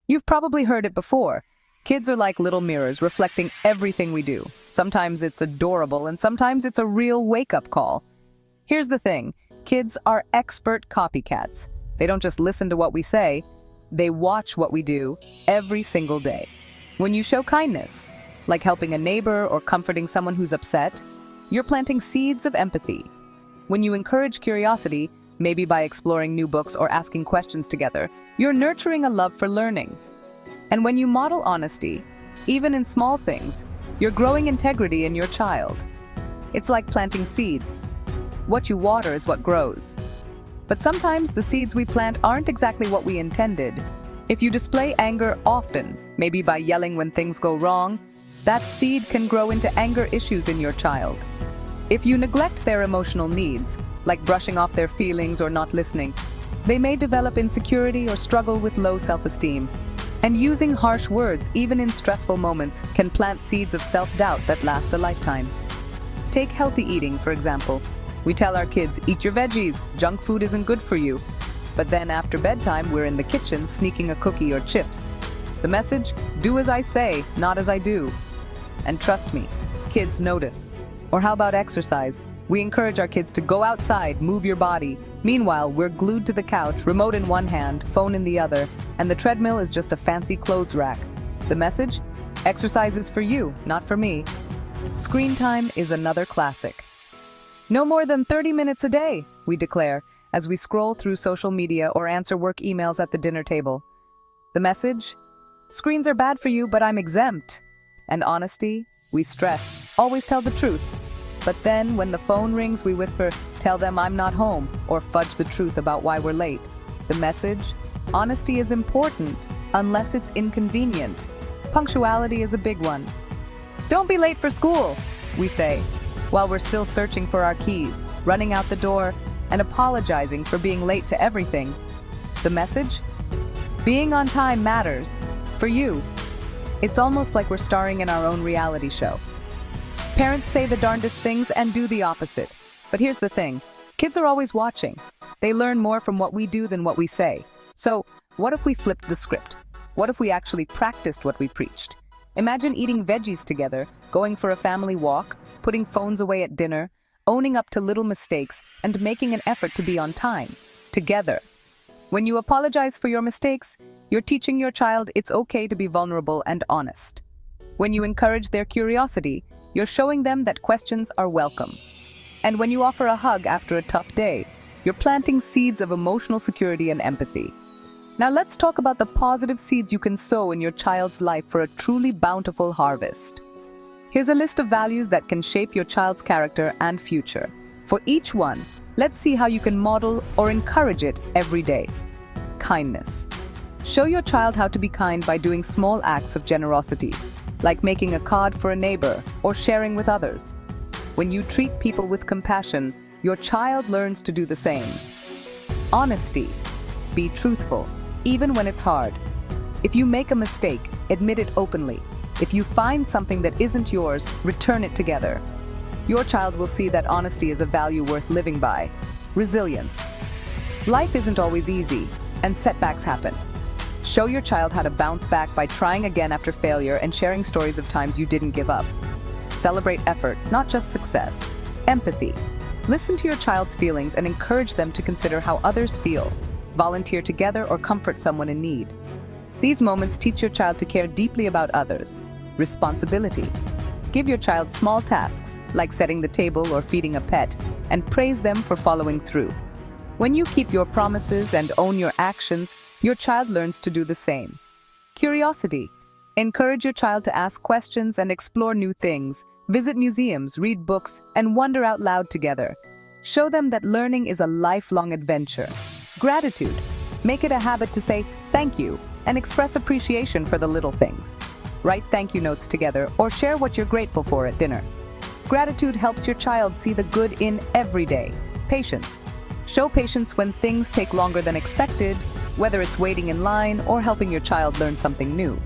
You've probably heard it before. Kids are like little mirrors reflecting everything we do. Sometimes it's adorable and sometimes it's a real wake-up call. Here's the thing, kids are expert copycats. They don't just listen to what we say, they watch what we do every single day. When you show kindness, like helping a neighbor or comforting someone who's upset, you're planting seeds of empathy. When you encourage curiosity, maybe by exploring new books or asking questions together, you're nurturing a love for learning. And when you model honesty, even in small things, you're growing integrity in your child. It's like planting seeds. What you water is what grows. But sometimes the seeds we plant aren't exactly what we intended. If you display anger often, maybe by yelling when things go wrong, that seed can grow into anger issues in your child. If you neglect their emotional needs, like brushing off their feelings or not listening, they may develop insecurity or struggle with low self-esteem. And using harsh words, even in stressful moments, can plant seeds of self-doubt that last a lifetime. Take healthy eating, for example. We tell our kids, eat your veggies, junk food isn't good for you. But then after bedtime, we're in the kitchen sneaking a cookie or chips. The message, do as I say, not as I do. And trust me, kids notice. Or how about exercise? We encourage our kids to go outside, move your body. Meanwhile, we're glued to the couch, remote in one hand, phone in the other, and the treadmill is just a fancy clothes rack. The message? Exercise is for you, not for me. Screen time is another classic. No more than 30 minutes a day, we declare, as we scroll through social media or answer work emails at the dinner table. The message? Screens are bad for you, but I'm exempt. And honesty? We stress. Always tell the truth. But then, when the phone rings, we whisper, tell them I'm not home, or fudge the truth about why we're late. The message? Honesty is important, unless it's inconvenient. Punctuality is a big one. Don't be late for school, we say, while we're still searching for our keys, running out the door, and apologizing for being late to everything. The message? Being on time matters. For you. It's almost like we're starring in our own reality show. Parents say the darndest things and do the opposite. But here's the thing, kids are always watching. They learn more from what we do than what we say. So, what if we flipped the script? What if we actually practiced what we preached? Imagine eating veggies together, going for a family walk, putting phones away at dinner, owning up to little mistakes, and making an effort to be on time. Together. When you apologize for your mistakes, you're teaching your child it's okay to be vulnerable and honest. When you encourage their curiosity, you're showing them that questions are welcome. And when you offer a hug after a tough day, you're planting seeds of emotional security and empathy. Now let's talk about the positive seeds you can sow in your child's life for a truly bountiful harvest. Here's a list of values that can shape your child's character and future. For each one, let's see how you can model or encourage it every day. Kindness. Show your child how to be kind by doing small acts of generosity, like making a card for a neighbor or sharing with others. When you treat people with compassion, your child learns to do the same. Honesty. Be truthful, even when it's hard. If you make a mistake, admit it openly. If you find something that isn't yours, return it together. Your child will see that honesty is a value worth living by. Resilience. Life isn't always easy, and setbacks happen. Show your child how to bounce back by trying again after failure and sharing stories of times you didn't give up. Celebrate effort, not just success. Empathy. Listen to your child's feelings and encourage them to consider how others feel. Volunteer together or comfort someone in need. These moments teach your child to care deeply about others. Responsibility. Give your child small tasks, like setting the table or feeding a pet, and praise them for following through. When you keep your promises and own your actions, your child learns to do the same. Curiosity. Encourage your child to ask questions and explore new things, visit museums, read books, and wonder out loud together. Show them that learning is a lifelong adventure. Gratitude. Make it a habit to say thank you and express appreciation for the little things. Write thank you notes together or share what you're grateful for at dinner. Gratitude helps your child see the good in every day. Patience. Show patience when things take longer than expected, whether it's waiting in line or helping your child learn something new.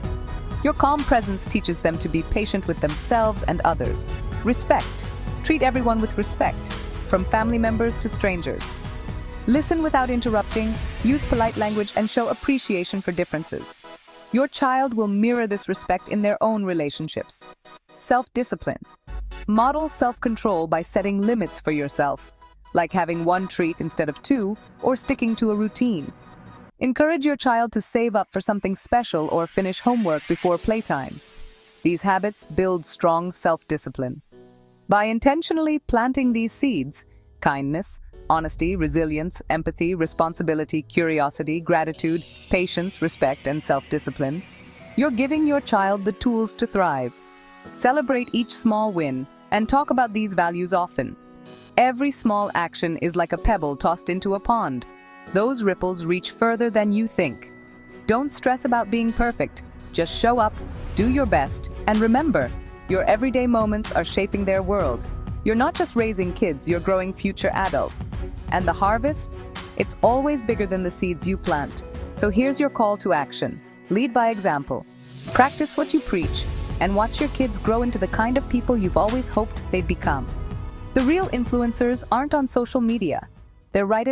Your calm presence teaches them to be patient with themselves and others. Respect. Treat everyone with respect, from family members to strangers. Listen without interrupting, use polite language, and show appreciation for differences. Your child will mirror this respect in their own relationships. Self-discipline. Model self-control by setting limits for yourself, like having one treat instead of two, or sticking to a routine. Encourage your child to save up for something special or finish homework before playtime. These habits build strong self-discipline. By intentionally planting these seeds, kindness, honesty, resilience, empathy, responsibility, curiosity, gratitude, patience, respect, and self-discipline, you're giving your child the tools to thrive. Celebrate each small win and talk about these values often. Every small action is like a pebble tossed into a pond. Those ripples reach further than you think. Don't stress about being perfect. Just show up, do your best, and remember, your everyday moments are shaping their world. You're not just raising kids, you're growing future adults. And the harvest? It's always bigger than the seeds you plant. So here's your call to action. Lead by example. Practice what you preach, and watch your kids grow into the kind of people you've always hoped they'd become. The real influencers aren't on social media. They're right at